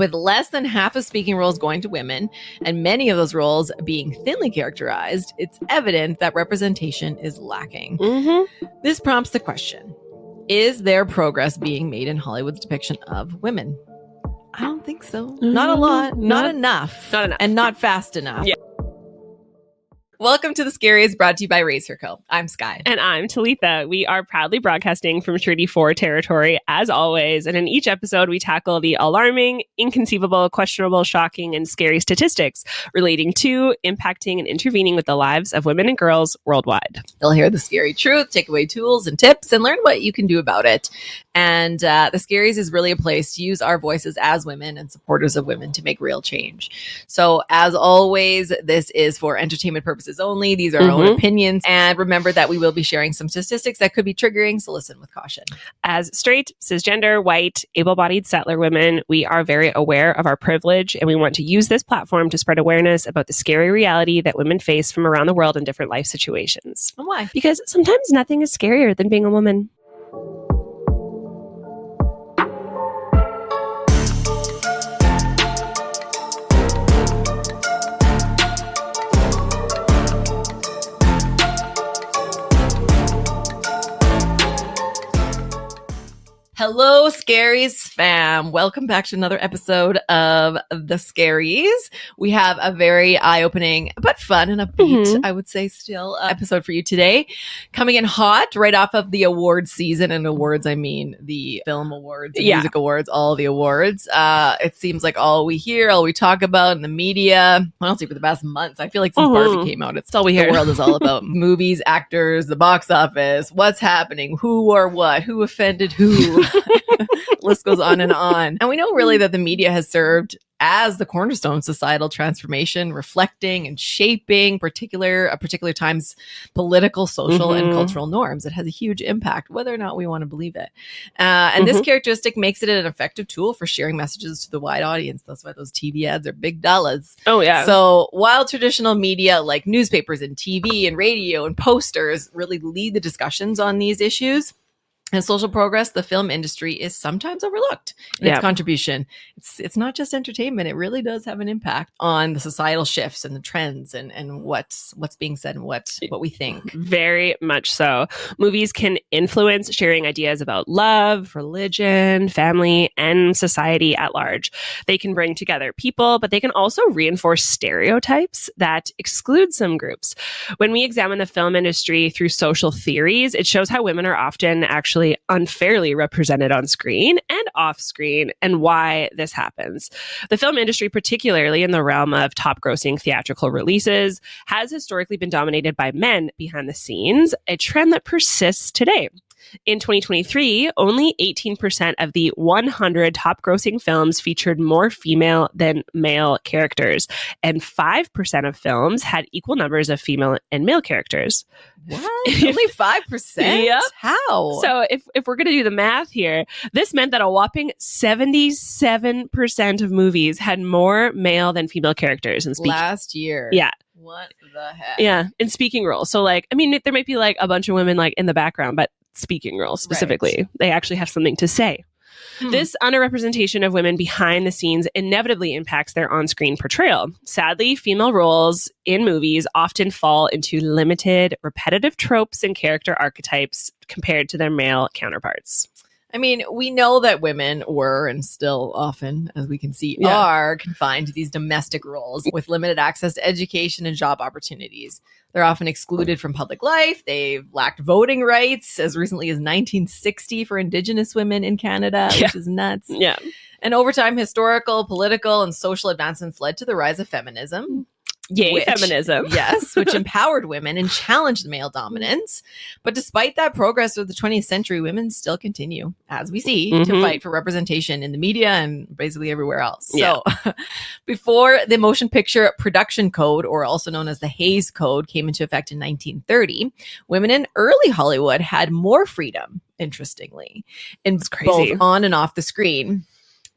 With less than half of speaking roles going to women, and many of those roles being thinly characterized, it's evident that representation is lacking. This prompts the question, is there progress being made in Hollywood's depiction of women? I don't think so. Not a lot. Not enough. And not fast enough. Yeah. Welcome to The Scariest, brought to you by Raise Her Co. I'm Sky. And I'm Talitha. We are proudly broadcasting from Treaty 4 territory, as always. And in each episode, we tackle the alarming, inconceivable, questionable, shocking, and scary statistics relating to, impacting, and intervening with the lives of women and girls worldwide. You'll hear the scary truth, take away tools and tips, and learn what you can do about it. And The Scaries is really a place to use our voices as women and supporters of women to make real change. So, as always, this is for entertainment purposes only. These are our own opinions. And remember that we will be sharing some statistics that could be triggering, so listen with caution. As straight, cisgender, white, able-bodied settler women, we are very aware of our privilege, and we want to use this platform to spread awareness about the scary reality that women face from around the world in different life situations. And why? Because sometimes nothing is scarier than being a woman. Hello, Scaries fam. Welcome back to another episode of The Scaries. We have a very eye-opening, but fun and upbeat, I would say still, episode for you today. Coming in hot right off of the awards season. And awards, I mean the film awards, the music awards, all the awards. It seems like all we hear, all we talk about in the media, honestly, for the past months. I feel like since Barbie came out, it's all we hear. The world is all about movies, actors, the box office, what's happening, who or what, who offended who. List goes on. And we know really that the media has served as the cornerstone of societal transformation, reflecting and shaping a particular time's political, social, and cultural norms. It has a huge impact, whether or not we want to believe it. And this characteristic makes it an effective tool for sharing messages to the wide audience. That's why those TV ads are big dollars. Oh, yeah. So while traditional media like newspapers and TV and radio and posters really lead the discussions on these issues, and social progress, the film industry is sometimes overlooked in its contribution. It's not just entertainment. It really does have an impact on the societal shifts and the trends and what's being said and what we think. Very much so. Movies can influence sharing ideas about love, religion, family, and society at large. They can bring together people, but they can also reinforce stereotypes that exclude some groups. When we examine the film industry through social theories, it shows how women are often actually unfairly represented on screen and off screen, and why this happens. The film industry, particularly in the realm of top-grossing theatrical releases, has historically been dominated by men behind the scenes, a trend that persists today. In 2023, only 18% of the 100 top-grossing films featured more female than male characters, and 5% of films had equal numbers of female and male characters. What? Only 5%? Yep. How? So if we're going to do the math here, this meant that a whopping 77% of movies had more male than female characters in speaking. Last year. Yeah. What the heck? Yeah, in speaking roles. So like, I mean, there might be like a bunch of women like in the background, but speaking roles specifically, they actually have something to say. This underrepresentation of women behind the scenes inevitably impacts their on-screen portrayal. Sadly, female roles in movies often fall into limited, repetitive tropes and character archetypes compared to their male counterparts. I mean, we know that women were, and still often, as we can see, are confined to these domestic roles with limited access to education and job opportunities. They're often excluded from public life. They've lacked voting rights as recently as 1960 for Indigenous women in Canada, which is nuts. Yeah. And over time, historical, political, and social advancements led to the rise of feminism. Yay, feminism. Yes, which empowered women and challenged male dominance. But despite that progress of the 20th century, women still continue, as we see, to fight for representation in the media and basically everywhere else. Yeah. So before the Motion Picture Production Code, or also known as the Hays Code, came into effect in 1930, women in early Hollywood had more freedom, interestingly, in both on and off the screen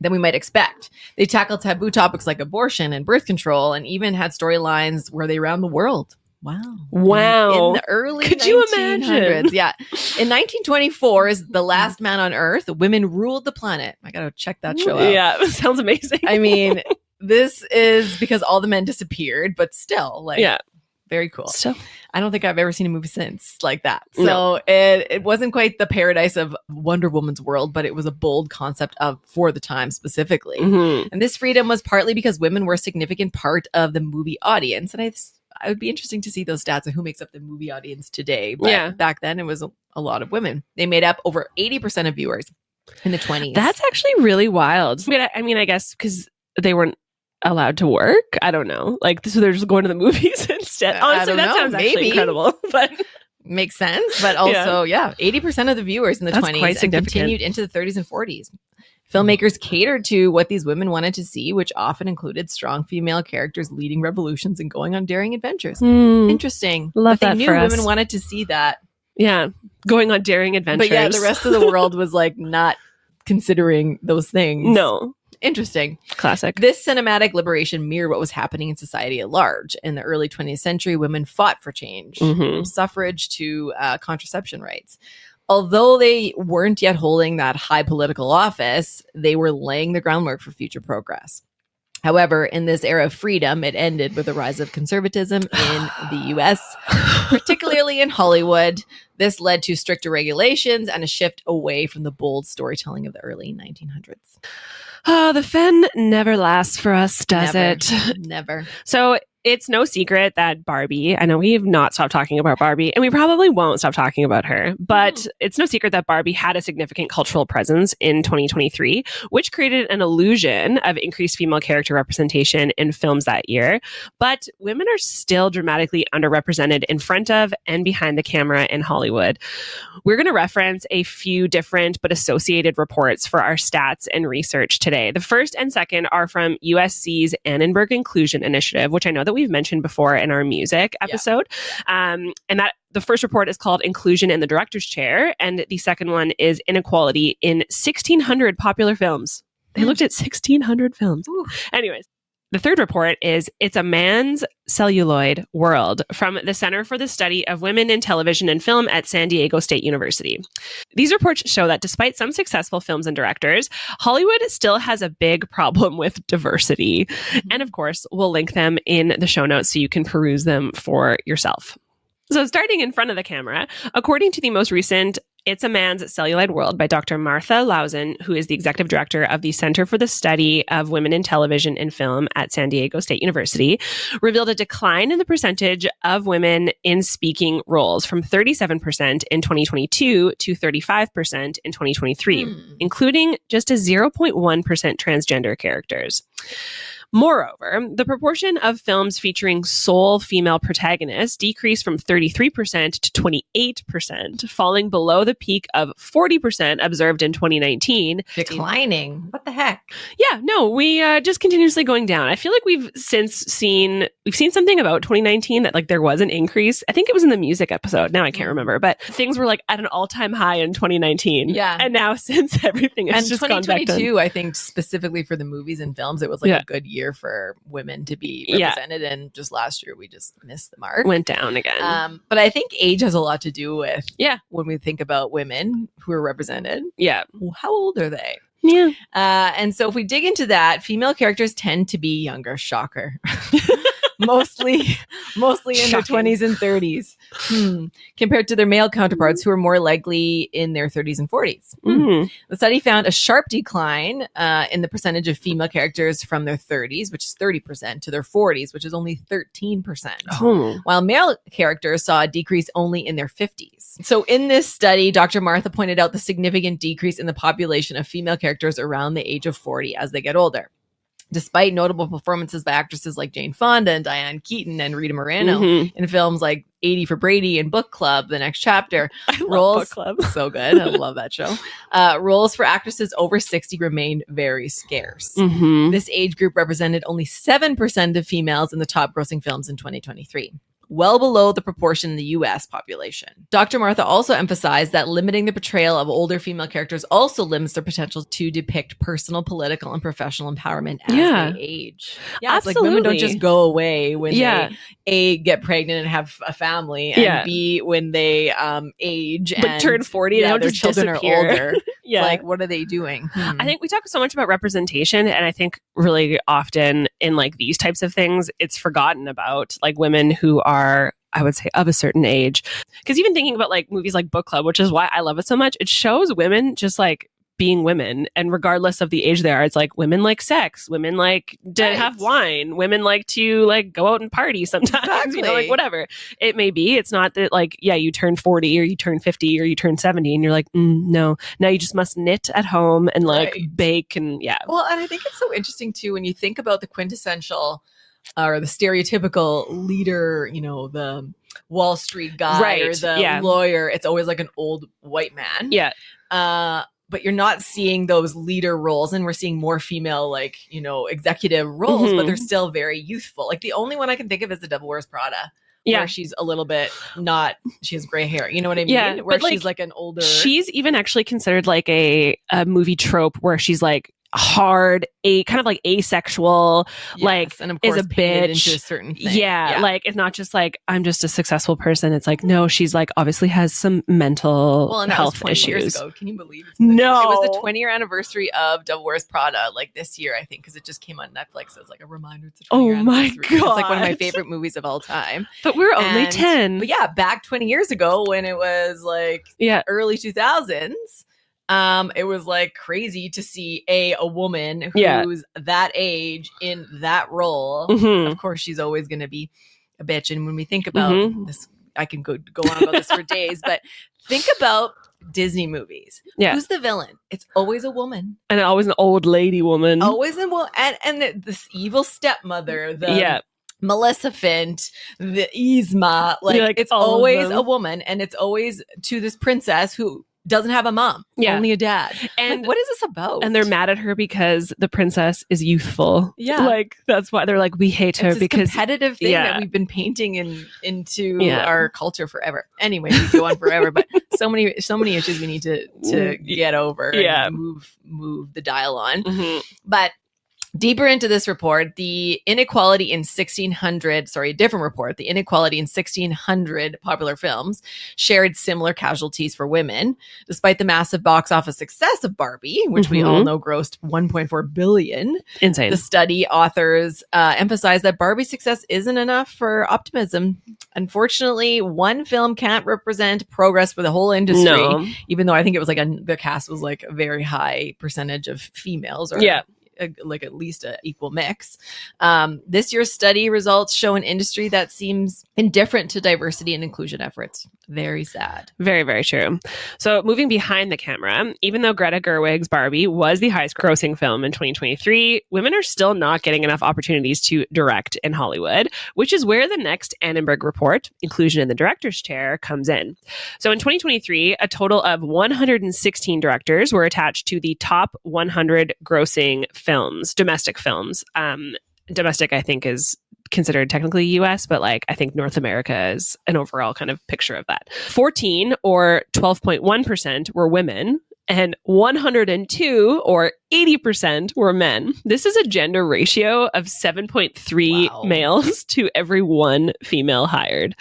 than we might expect. They tackled taboo topics like abortion and birth control, and even had storylines where they ran the world. Wow. In the early Could you 1900s. imagine? Yeah. In 1924 is The Last Man on Earth. Women ruled the planet. I got to check that show out. Yeah, sounds amazing. I mean, this is because all the men disappeared, but still, like, very cool. So, I don't think I've ever seen a movie since like that. So No. it wasn't quite the paradise of Wonder Woman's world, but it was a bold concept for the time specifically. mhm. And this freedom was partly because women were a significant part of the movie audience. And I would be interesting to see those stats of who makes up the movie audience today. But back then it was a lot of women. They made up over 80% of viewers in the 20s. That's actually really wild. I mean, I guess because they weren't allowed to work. I don't know. Like, so they're just going to the movies instead. Honestly, that sounds actually incredible. But makes sense. But also, 80% of the viewers in the 20s and continued into the 30s and 40s. Filmmakers catered to what these women wanted to see, which often included strong female characters leading revolutions and going on daring adventures. Interesting. Love that that they knew women wanted to see that. Yeah, going on daring adventures. But yeah, the rest of the world was like not considering those things. No. Interesting. Classic. This cinematic liberation mirrored what was happening in society at large. In the early 20th century, women fought for change, from suffrage to contraception rights. Although they weren't yet holding that high political office, they were laying the groundwork for future progress. However, in this era of freedom, it ended with the rise of conservatism in the U.S., particularly in Hollywood. This led to stricter regulations and a shift away from the bold storytelling of the early 1900s. Oh, the fen never lasts for us, does it? Never. So it's no secret that Barbie, I know we have not stopped talking about Barbie, and we probably won't stop talking about her, but it's no secret that Barbie had a significant cultural presence in 2023, which created an illusion of increased female character representation in films that year. But women are still dramatically underrepresented in front of and behind the camera in Hollywood. We're going to reference a few different but associated reports for our stats and research today. The first and second are from USC's Annenberg Inclusion Initiative, which I know that we've mentioned before in our music episode. And that the first report is called Inclusion in the Director's Chair, and the second one is Inequality in 1,600 Popular Films. They looked at 1,600 films. Ooh. Anyways, the third report is It's a Man's Celluloid World from the Center for the Study of Women in Television and Film at San Diego State University. These reports show that despite some successful films and directors, Hollywood still has a big problem with diversity. And of course, we'll link them in the show notes so you can peruse them for yourself. So starting in front of the camera, according to the most recent It's a Man's Celluloid World by Dr. Martha Lausen, who is the executive director of the Center for the Study of Women in Television and Film at San Diego State University, revealed a decline in the percentage of women in speaking roles from 37% in 2022 to 35% in 2023, including just a 0.1% transgender characters. Moreover, the proportion of films featuring sole female protagonists decreased from 33% to 28%, falling below the peak of 40% observed in 2019. Declining. What the heck? Yeah, no, we just continuously going down. I feel like we've seen something about 2019 that like there was an increase. I think it was in the music episode. Now I can't remember, but things were like at an all-time high in 2019. Yeah. And now since everything has just gone back to 2022, I think specifically for the movies and films, it was like a good year for women to be represented, and just last year we just missed the mark, went down again. But I think age has a lot to do with when we think about women who are represented. How old are they? And so if we dig into that, female characters tend to be younger. Shocker. mostly in their 20s and 30s, compared to their male counterparts who are more likely in their 30s and 40s. The study found a sharp decline in the percentage of female characters from their 30s, which is 30%, to their 40s, which is only 13%, while male characters saw a decrease only in their 50s. So in this study, Dr. Martha pointed out the significant decrease in the population of female characters around the age of 40 as they get older. Despite notable performances by actresses like Jane Fonda and Diane Keaton and Rita Moreno in films like 80 for Brady and Book Club, The Next Chapter, Book Club. So good. I love that show. Roles for actresses over 60 remained very scarce. This age group represented only 7% of females in the top grossing films in 2023. well below the proportion in the US population. Dr. Martha also emphasized that limiting the portrayal of older female characters also limits their potential to depict personal, political, and professional empowerment as they age. Yeah, it's like women don't just go away when they A, get pregnant and have a family, and B, when they age and turn 40, they don't their just children disappear. Are older. It's like, what are they doing? I think we talk so much about representation, and I think really often in like these types of things, it's forgotten about, like women who are, I would say, of a certain age. Because even thinking about like movies like Book Club, which is why I love it so much, it shows women just like being women, and regardless of the age they are, it's like women like sex, women like to have wine, women like to like go out and party sometimes, you know, like whatever it may be. It's not that like, you turn 40 or you turn 50 or you turn 70 and you're like, no, now you just must knit at home and like bake and Well, and I think it's so interesting too when you think about the quintessential or the stereotypical leader, you know, the Wall Street guy or the lawyer. It's always like an old white man. But you're not seeing those leader roles, and we're seeing more female, like, you know, executive roles, but they're still very youthful. Like the only one I can think of is The Devil Wears Prada. Where she's a little bit she has gray hair. You know what I mean? Yeah, where she's like an older. She's even actually considered like a movie trope where she's like hard, kind of like asexual, like and of course is a bitch into a certain thing. Like it's not just like I'm just a successful person. It's like no, she's like obviously has some mental and health that was 20 issues. Years ago. Can you believe it? No, it was the 20-year anniversary of Devil Wears Prada, like this year, I think, because it just came on Netflix as like a reminder. It's a 20-year anniversary. God, it's like one of my favorite movies of all time. But we were only 10. But back 20 years ago when it was like early 2000s. It was like crazy to see a woman who's that age in that role. Of course, she's always going to be a bitch. And when we think about this, I can go on about this for days, but think about Disney movies. Who's the villain? It's always a woman. And always an old lady woman. Always a woman. And this evil stepmother, the Maleficent, the Yzma, like it's always a woman, and it's always to this princess who doesn't have a mom, only a dad. And like, what is this about? And they're mad at her because the princess is youthful. Like that's why they're like, we hate her because competitive thing that we've been painting into our culture forever. Anyway, we go on forever, but so many issues we need to get over and move the dial on. But deeper into this report, the inequality in 1600 popular films shared similar casualties for women. Despite the massive box office success of Barbie, which we all know grossed $1.4 billion. Insane. The study authors emphasized that Barbie's success isn't enough for optimism. Unfortunately, one film can't represent progress for the whole industry, even though I think it was like the cast was like a very high percentage of females or like at least an equal mix. This year's study results show an industry that seems indifferent to diversity and inclusion efforts. Very sad. Very, very true. So moving behind the camera, even though Greta Gerwig's Barbie was the highest grossing film in 2023, women are still not getting enough opportunities to direct in Hollywood, which is where the next Annenberg report, Inclusion in the Director's Chair, comes in. So in 2023, a total of 116 directors were attached to the top 100 grossing films, domestic films. Domestic, I think, is considered technically US, but like I think North America is an overall kind of picture of that. 14 or 12.1% were women, and 102 or 80% were men. This is a gender ratio of 7.3 males to every one female hired.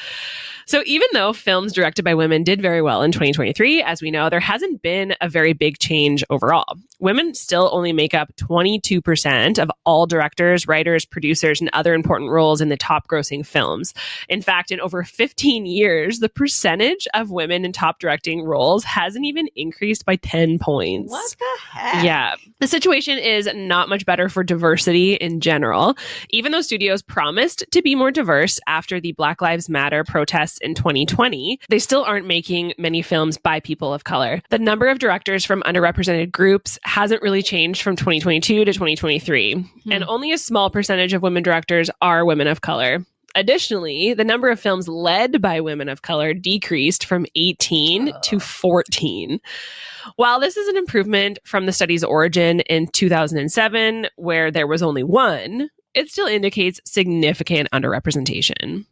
So even though films directed by women did very well in 2023, as we know, there hasn't been a very big change overall. Women still only make up 22% of all directors, writers, producers, and other important roles in the top grossing films. In fact, in over 15 years, the percentage of women in top directing roles hasn't even increased by 10 points. What the heck? Yeah. The situation is not much better for diversity in general. Even though studios promised to be more diverse after the Black Lives Matter protests in 2020, they still aren't making many films by people of color. The number of directors from underrepresented groups hasn't really changed from 2022 to 2023, and only a small percentage of women directors are women of color. Additionally, the number of films led by women of color decreased from 18 to 14. While this is an improvement from the study's origin in 2007, where there was only one, it still indicates significant underrepresentation.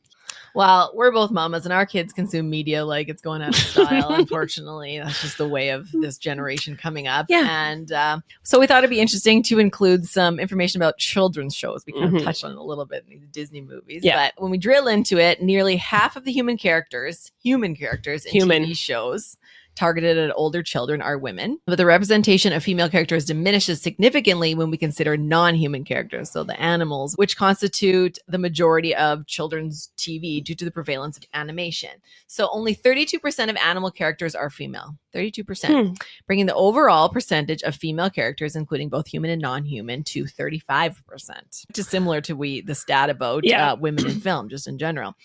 Well, we're both mamas and our kids consume media like it's going out of style. Unfortunately, that's just the way of this generation coming up. Yeah. And so we thought it'd be interesting to include some information about children's shows. We kind of Mhm. touched on it a little bit in these Disney movies. Yeah. But when we drill into it, nearly half of the human characters in TV shows targeted at older children are women, but the representation of female characters diminishes significantly when we consider non-human characters, so the animals, which constitute the majority of children's TV due to the prevalence of animation. So only 32% of animal characters are female. 32%, bringing the overall percentage of female characters, including both human and non-human, to 35%, which is similar to the stat about women in film, just in general.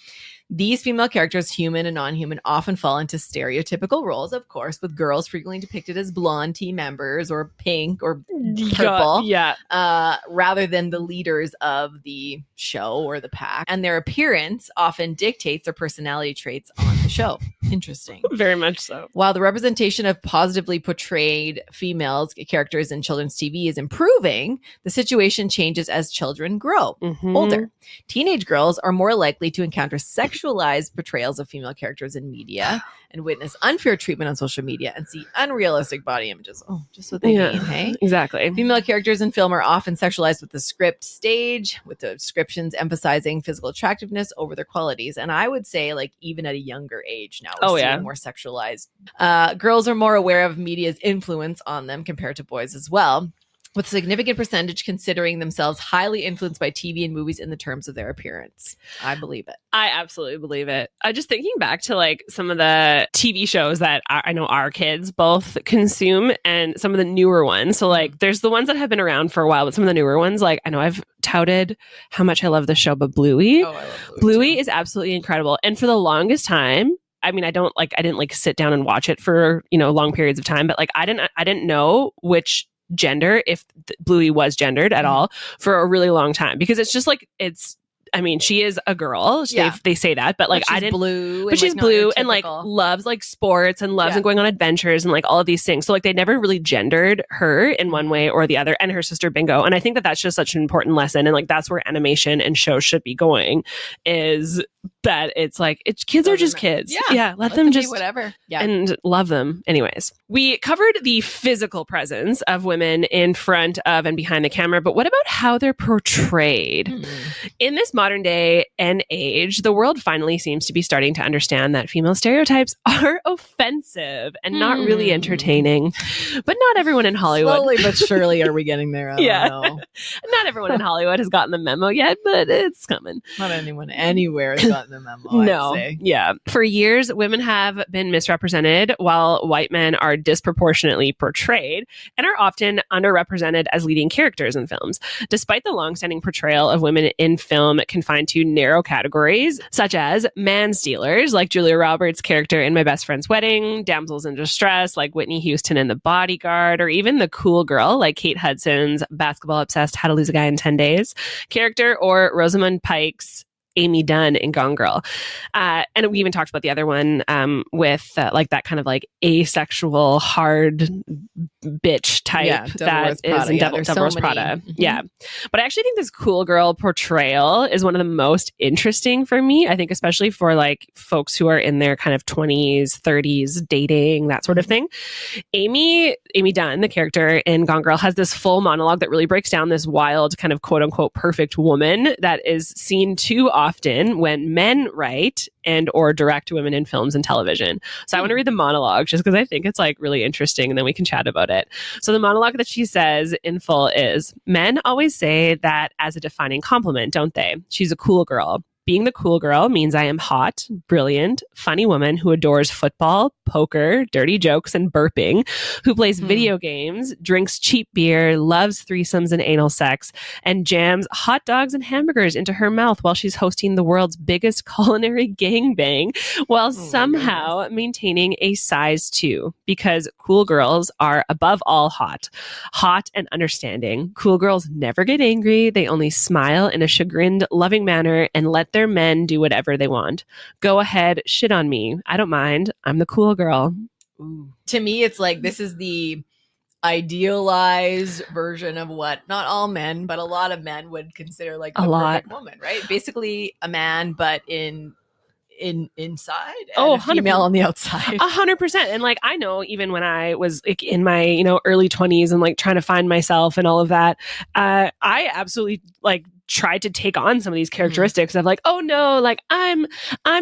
These female characters, human and non-human, often fall into stereotypical roles, of course, with girls frequently depicted as blonde team members or pink or purple, rather than the leaders of the show or the pack. And their appearance often dictates their personality traits on the show. Interesting. Very much so. While the representation of positively portrayed females characters in children's TV is improving, the situation changes as children grow older. Teenage girls are more likely to encounter sexualized portrayals of female characters in media and witness unfair treatment on social media and see unrealistic body images. Oh, just what they mean, hey? Exactly. Female characters in film are often sexualized with the script stage, with the descriptions emphasizing physical attractiveness over their qualities. And I would say, like, even at a younger age now, we're seeing more sexualized. Girls are more aware of media's influence on them compared to boys as well, with a significant percentage considering themselves highly influenced by TV and movies in the terms of their appearance. I believe it. I absolutely believe it. Just thinking back to like some of the TV shows that I know our kids both consume and some of the newer ones. So like there's the ones that have been around for a while, but some of the newer ones, like I know I've touted how much I love the show, but Bluey. Oh, I love Bluey. Bluey is absolutely incredible. And for the longest time, I mean, I didn't sit down and watch it for, long periods of time, but like I didn't know which gender, if Bluey was gendered at all, for a really long time, because it's just like she is a girl. They say that, but like I didn't. Blue, but she's blue and like loves like sports and loves and going on adventures and like all of these things. So like they never really gendered her in one way or the other, and her sister Bingo. And I think that that's just such an important lesson, and like that's where animation and shows should be going. Is that it's like kids are just kids. Let them just whatever. And love them. Anyways, we covered the physical presence of women in front of and behind the camera, but what about how they're portrayed? In this modern day and age, the world finally seems to be starting to understand that female stereotypes are offensive and not really entertaining. But not everyone in Hollywood. Slowly but surely are we getting there? I don't know. Not everyone in Hollywood has gotten the memo yet, but it's coming. Not anyone anywhere has gotten the memo. No. I'd say. Yeah. For years, women have been misrepresented while white men are disproportionately portrayed and are often underrepresented as leading characters in films. Despite the longstanding portrayal of women in film confined to narrow categories, such as man-stealers, like Julia Roberts' character in My Best Friend's Wedding, damsels in distress, like Whitney Houston in The Bodyguard, or even the cool girl, like Kate Hudson's basketball-obsessed How to Lose a Guy in 10 Days character, or Rosamund Pike's Amy Dunn in Gone Girl. And we even talked about the other one with like that kind of like asexual, hard bitch type that is Prada. In Devil Wears Prada. Yeah. But I actually think this cool girl portrayal is one of the most interesting for me. I think especially for like folks who are in their kind of 20s, 30s, dating, that sort of thing. Amy Dunn, the character in Gone Girl, has this full monologue that really breaks down this wild kind of quote unquote perfect woman that is seen too often when men write and or direct women in films and television. So I want to read the monologue just because I think it's like really interesting, and then we can chat about it. So the monologue that she says in full is, "Men always say that as a defining compliment, don't they? She's a cool girl. Being the cool girl means I am hot, brilliant, funny woman who adores football, poker, dirty jokes, and burping, who plays video games, drinks cheap beer, loves threesomes and anal sex, and jams hot dogs and hamburgers into her mouth while she's hosting the world's biggest culinary gangbang, while somehow maintaining a size 2, because cool girls are above all hot and understanding. Cool girls never get angry. They only smile in a chagrined, loving manner and let their men do whatever they want. Go ahead, shit on me. I don't mind. I'm the cool girl." Ooh. To me, it's like this is the idealized version of what not all men, but a lot of men would consider like the perfect woman, right? Basically a man, but in inside and Oh, a female 100%. on the outside. 100%. And like, I know even when I was like in my, early 20s and like trying to find myself and all of that, I absolutely like tried to take on some of these characteristics of like, oh no, like I'm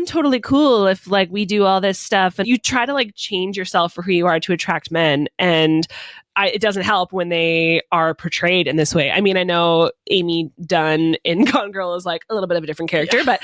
totally cool if like we do all this stuff, and you try to like change yourself for who you are to attract men, and it doesn't help when they are portrayed in this way. I mean, I know Amy Dunn in Gone Girl is like a little bit of a different character, but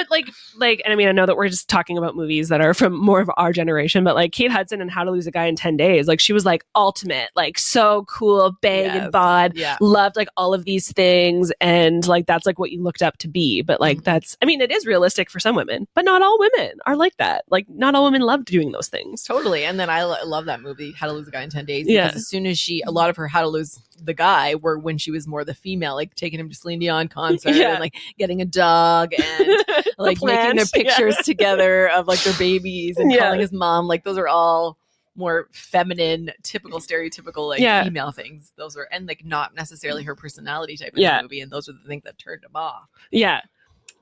like, and I mean, I know that we're just talking about movies that are from more of our generation, but like Kate Hudson and How to Lose a Guy in 10 Days, like she was like ultimate, like so cool, bang and bod, loved like all of these things. And like, that's like what you looked up to be. But like, that's, I mean, it is realistic for some women, but not all women are like that. Like not all women love doing those things. Totally. And then I love that movie, How to Lose a Guy in 10 Days. Because as soon as a lot of her How to Lose the Guy were when she was more the female, like taking him to Celine Dion concert and like getting a dog and like making their pictures together of like their babies and calling his mom. Like those are all more feminine, stereotypical like female things. Those are, and like not necessarily her personality type in the movie. And those are the things that turned him off. Yeah.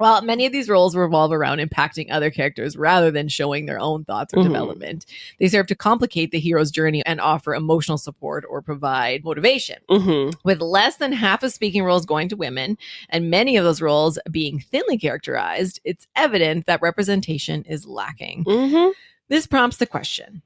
Well, many of these roles revolve around impacting other characters rather than showing their own thoughts or development. They serve to complicate the hero's journey and offer emotional support or provide motivation. With less than half of speaking roles going to women, and many of those roles being thinly characterized, it's evident that representation is lacking. This prompts the question: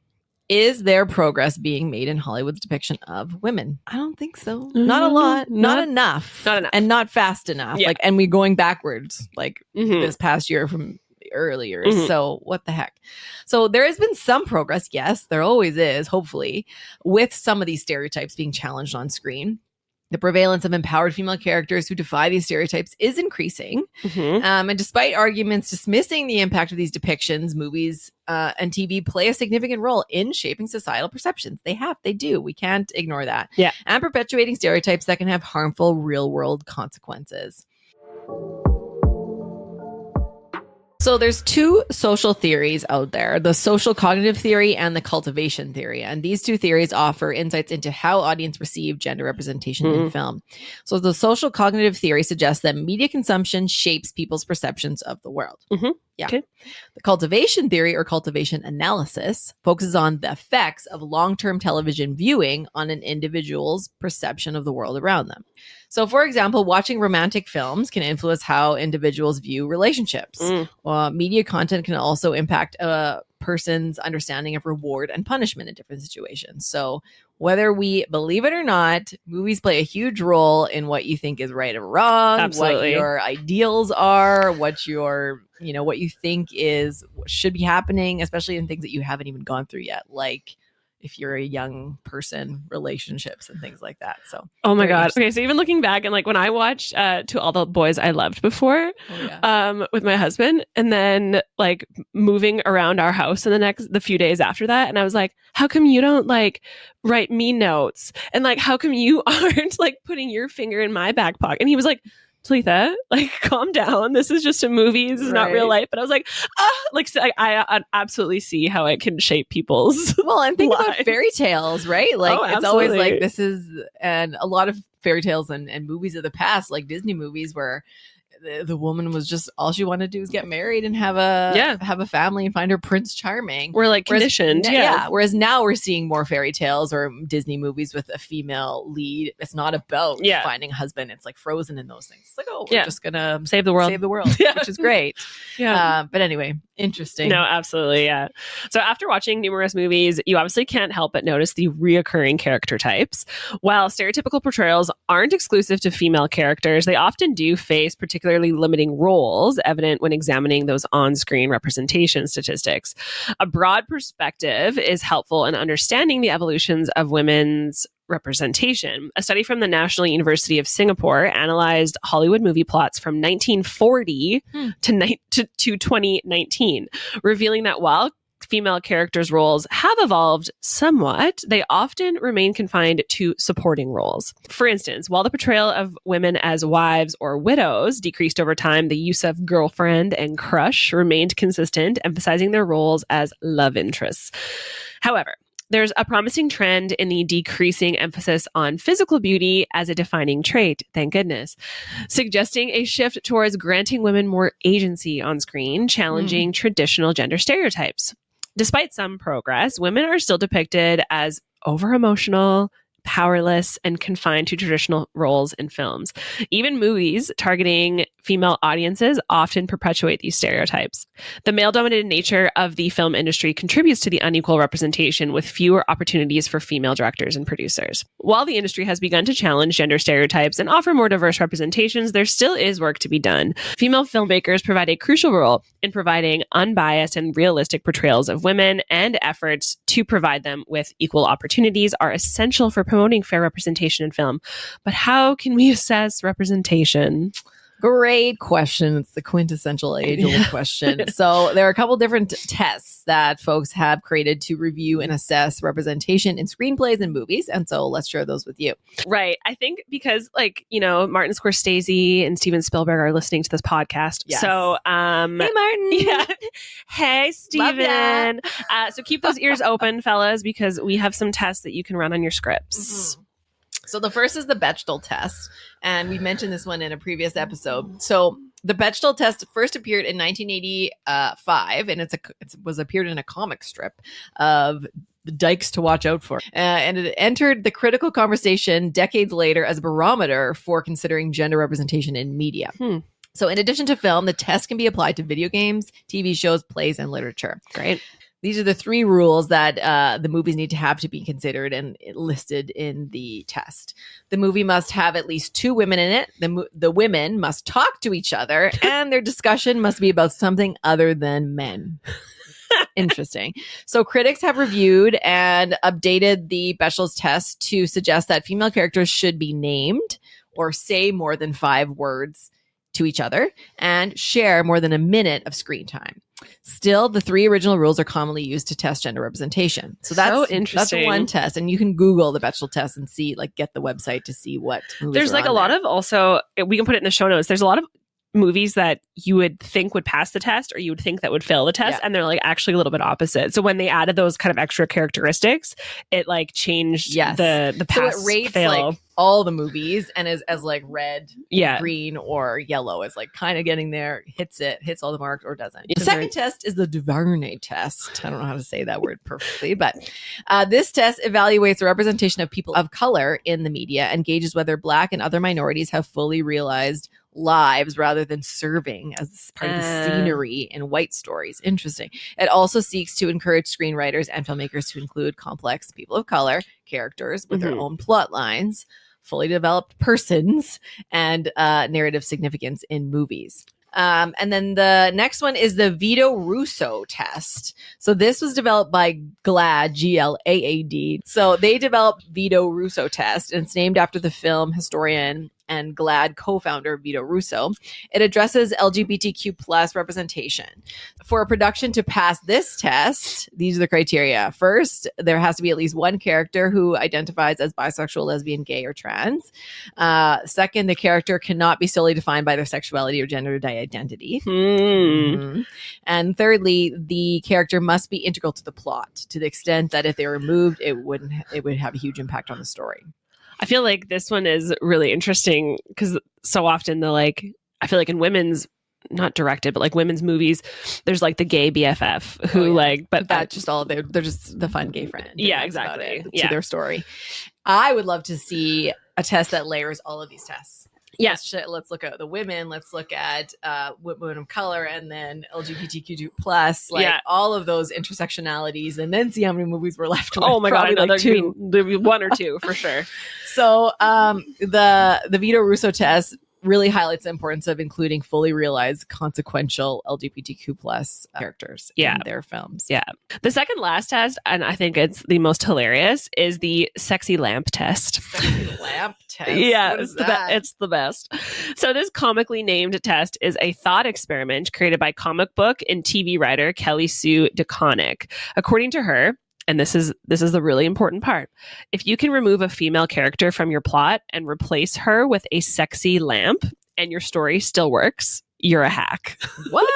is there progress being made in Hollywood's depiction of women? I don't think so. Not a lot. Not enough. And not fast enough. Like, and we're going backwards like this past year from earlier. So what the heck? So there has been some progress. Yes, there always is, hopefully, with some of these stereotypes being challenged on screen. The prevalence of empowered female characters who defy these stereotypes is increasing. And despite arguments dismissing the impact of these depictions, movies and TV play a significant role in shaping societal perceptions. They do. We can't ignore that. And perpetuating stereotypes that can have harmful real-world consequences. So there's two social theories out there, the social cognitive theory and the cultivation theory. And these two theories offer insights into how audience receive gender representation in film. So the social cognitive theory suggests that media consumption shapes people's perceptions of the world. The cultivation theory, or cultivation analysis, focuses on the effects of long-term television viewing on an individual's perception of the world around them. So, for example, watching romantic films can influence how individuals view relationships. Media content can also impact a person's understanding of reward and punishment in different situations. So whether we believe it or not, movies play a huge role in what you think is right or wrong, what your ideals are, what your, what you think is what should be happening, especially in things that you haven't even gone through yet, like if you're a young person, relationships and things like that. So, oh my God. Okay. So even looking back and like when I watched To All the Boys I Loved Before with my husband, and then like moving around our house in the few days after that. And I was like, how come you don't like write me notes? And like, how come you aren't like putting your finger in my back pocket? And he was like, Talitha, like, calm down. This is just a movie. This is not real life. But I was like, I absolutely see how it can shape people's and think about fairy tales, right? Like, it's always like this is, and a lot of fairy tales and movies of the past, like Disney movies, where the woman was just all she wanted to do was get married and have a family and find her Prince Charming. We're like conditioned. Whereas now we're seeing more fairy tales or Disney movies with a female lead. It's not about finding a husband. It's like Frozen and those things. It's like, we're just gonna save the world, which is great. But anyway, interesting. No, absolutely. Yeah. So after watching numerous movies, you obviously can't help but notice the reoccurring character types. While stereotypical portrayals aren't exclusive to female characters, they often do face particularly limiting roles, evident when examining those on-screen representation statistics. A broad perspective is helpful in understanding the evolutions of women's representation. A study from the National University of Singapore analyzed Hollywood movie plots from 1940 to 2019, revealing that while female characters' roles have evolved somewhat, they often remain confined to supporting roles. For instance, while the portrayal of women as wives or widows decreased over time, the use of girlfriend and crush remained consistent, emphasizing their roles as love interests. However, There's a promising trend in the decreasing emphasis on physical beauty as a defining trait, thank goodness, suggesting a shift towards granting women more agency on screen, challenging traditional gender stereotypes. Despite some progress, women are still depicted as over-emotional, powerless, and confined to traditional roles in films. Even movies targeting female audiences often perpetuate these stereotypes. The male-dominated nature of the film industry contributes to the unequal representation, with fewer opportunities for female directors and producers. While the industry has begun to challenge gender stereotypes and offer more diverse representations, there still is work to be done. Female filmmakers provide a crucial role in providing unbiased and realistic portrayals of women, and efforts to provide them with equal opportunities are essential for promoting fair representation in film. But how can we assess representation? Great question. It's the quintessential age-old question. So there are a couple different tests that folks have created to review and assess representation in screenplays and movies. And so let's share those with you. Right. I think because, like, you know, Martin Scorsese and Steven Spielberg are listening to this podcast. Yes. So, hey, Martin. Yeah. Hey, Steven. So keep those ears open, fellas, because we have some tests that you can run on your scripts. Mm-hmm. So the first is the Bechdel test, and we mentioned this one in a previous episode. So the Bechdel test first appeared in 1985, and it was appeared in a comic strip of the dykes to watch out for. And it entered the critical conversation decades later as a barometer for considering gender representation in media. So in addition to film, the test can be applied to video games, TV shows, plays, and literature. Great. These are the 3 rules that the movies need to have to be considered and listed in the test. The movie must have at least 2 women in it. The women must talk to each other, and their discussion must be about something other than men. Interesting. So critics have reviewed and updated the Bechdel test to suggest that female characters should be named or say more than 5 words to each other and share more than a minute of screen time. Still, the 3 original rules are commonly used to test gender representation. So that's so interesting. That's one test, and you can Google the Bechdel test and see, like, get the website to see what movies There's like a lot of, also, we can put it in the show notes. There's a lot of movies that you would think would pass the test, or you would think that would fail the test, and they're like actually a little bit opposite. So when they added those kind of extra characteristics, it like changed the pass, so it rates fail. Like all the movies, and as like red, yeah, green, or yellow is like kind of getting there, hits all the marks, or doesn't. Yes, the second test is the Duvernay test. I don't know how to say that word perfectly, but this test evaluates the representation of people of color in the media and gauges whether Black and other minorities have fully realized lives rather than serving as part of the scenery in white stories. Interesting. It also seeks to encourage screenwriters and filmmakers to include complex people of color characters with their own plot lines, fully developed persons, and narrative significance in movies. And then the next one is the Vito Russo test. So this was developed by GLAAD, GLAAD. So they developed Vito Russo test, and it's named after the film historian and GLAAD co-founder Vito Russo. It addresses LGBTQ plus representation. For a production to pass this test, these are the criteria. First, there has to be at least one character who identifies as bisexual, lesbian, gay, or trans. Second, the character cannot be solely defined by their sexuality or gender identity. And thirdly, the character must be integral to the plot to the extent that if they were removed, it would have a huge impact on the story. I feel like this one is really interesting because so often I feel like in women's, not directed, but like women's movies, there's like the gay BFF who but that's just all they're just the fun gay friend. Yeah, exactly. To their story. I would love to see a test that layers all of these tests. Yes. Let's look at the women. Let's look at women of color, and then LGBTQ plus, all of those intersectionalities, and then see how many movies we're left with. Oh my God, like 2. There'd be 1 or 2 for sure. So the Vito Russo test really highlights the importance of including fully realized, consequential LGBTQ plus characters in their films. Yeah. The second last test, and I think it's the most hilarious, is the sexy lamp test. Sexy lamp test? Yeah, it's the best. So this comically named test is a thought experiment created by comic book and TV writer Kelly Sue DeConnick. According to her, and this is the really important part, if you can remove a female character from your plot and replace her with a sexy lamp and your story still works, you're a hack. What?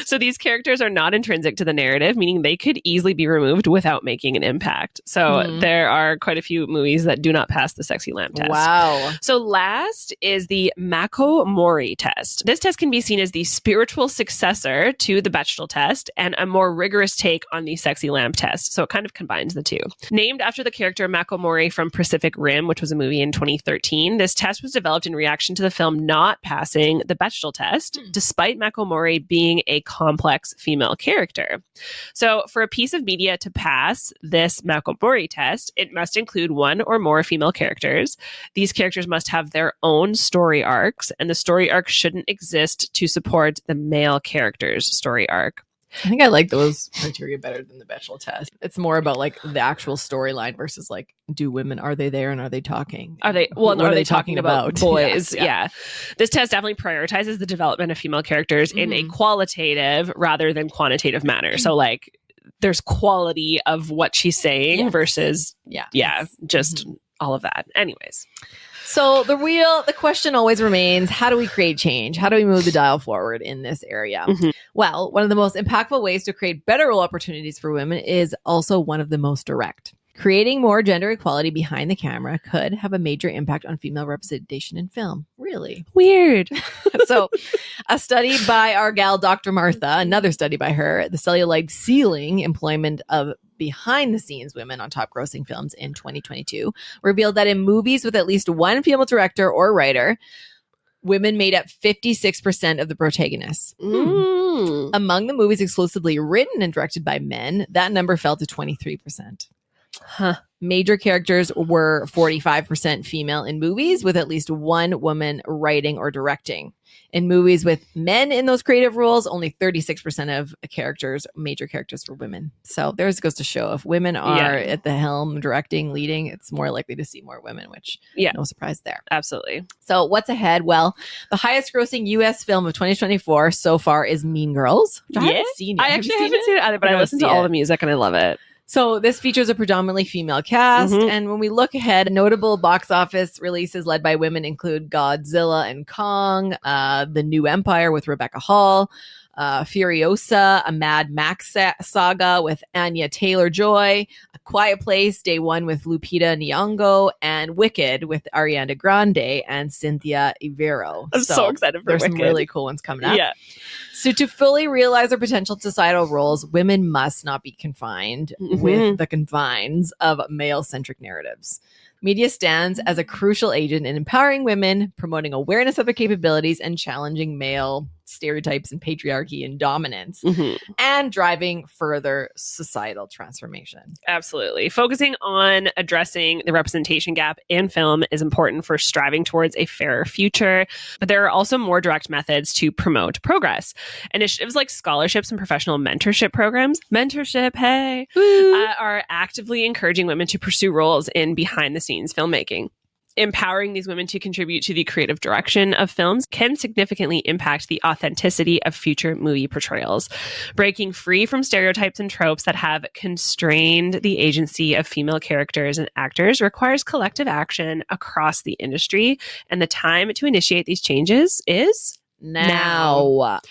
So these characters are not intrinsic to the narrative, meaning they could easily be removed without making an impact. So there are quite a few movies that do not pass the sexy lamp test. Wow. So last is the Mako-Mori test. This test can be seen as the spiritual successor to the Bechdel test and a more rigorous take on the sexy lamp test. So it kind of combines the two. Named after the character Mako-Mori from Pacific Rim, which was a movie in 2013, this test was developed in reaction to the film not passing the Bechdel test, despite Mako-Mori being a complex female character. So for a piece of media to pass this Mako-Mori test, it must include one or more female characters. These characters must have their own story arcs, and the story arc shouldn't exist to support the male character's story arc. I think I like those criteria better than the Bechdel test. It's more about like the actual storyline versus like, are they there and are they talking? Are they talking about boys? Yes, yeah. This test definitely prioritizes the development of female characters in a qualitative rather than quantitative manner. So like there's quality of what she's saying versus just all of that. Anyways. So the question always remains, how do we create change? How do we move the dial forward in this area? Well, one of the most impactful ways to create better role opportunities for women is also one of the most direct. Creating more gender equality behind the camera could have a major impact on female representation in film. Really? Weird. So a study by our gal, Dr. Martha, another study by her, the Cellulite Ceiling employment of behind the scenes women on top grossing films in 2022 revealed that in movies with at least one female director or writer, women made up 56% of the protagonists. Among the movies exclusively written and directed by men, that number fell to 23%. Major characters were 45% female in movies with at least one woman writing or directing. In movies with men in those creative roles, only 36% of major characters were women. So there's goes to show if women are at the helm, directing, leading, it's more likely to see more women, which no surprise there. Absolutely. So what's ahead? Well, the highest grossing U.S. film of 2024 so far is Mean Girls. I haven't seen it. I actually haven't seen it either, but I listened to all the music and I love it. So this features a predominantly female cast. And when we look ahead, notable box office releases led by women include Godzilla and Kong, The New Empire with Rebecca Hall, Furiosa, a Mad Max saga with Anya Taylor-Joy, A Quiet Place, Day One with Lupita Nyong'o, and Wicked with Ariana Grande and Cynthia Erivo. I'm so excited for Wicked. There's some really cool ones coming up. Yeah. So to fully realize their potential societal roles, women must not be confined with the confines of male-centric narratives. Media stands as a crucial agent in empowering women, promoting awareness of their capabilities, and challenging male stereotypes and patriarchy and dominance, and driving further societal transformation. Absolutely. Focusing on addressing the representation gap in film is important for striving towards a fairer future, but there are also more direct methods to promote progress. Initiatives like scholarships and professional mentorship programs, are actively encouraging women to pursue roles in behind-the-scenes filmmaking. Empowering these women to contribute to the creative direction of films can significantly impact the authenticity of future movie portrayals. Breaking free from stereotypes and tropes that have constrained the agency of female characters and actors requires collective action across the industry, and the time to initiate these changes is now.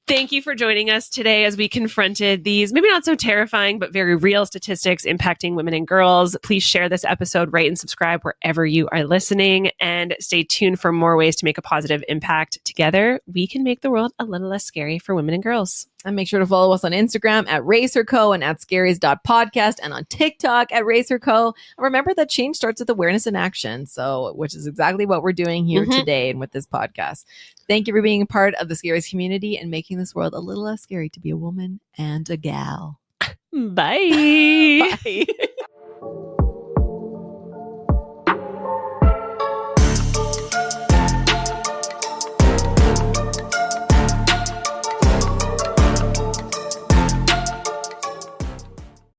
Thank you for joining us today as we confronted these maybe not so terrifying, but very real statistics impacting women and girls. Please share this episode, rate and subscribe wherever you are listening, and stay tuned for more ways to make a positive impact. Together, we can make the world a little less scary for women and girls. And make sure to follow us on Instagram at RacerCo and at scaries.podcast and on TikTok at RacerCo. And remember that change starts with awareness and action. So, which is exactly what we're doing here today and with this podcast. Thank you for being a part of the Scaries community and making this world a little less scary to be a woman and a gal. Bye. Bye.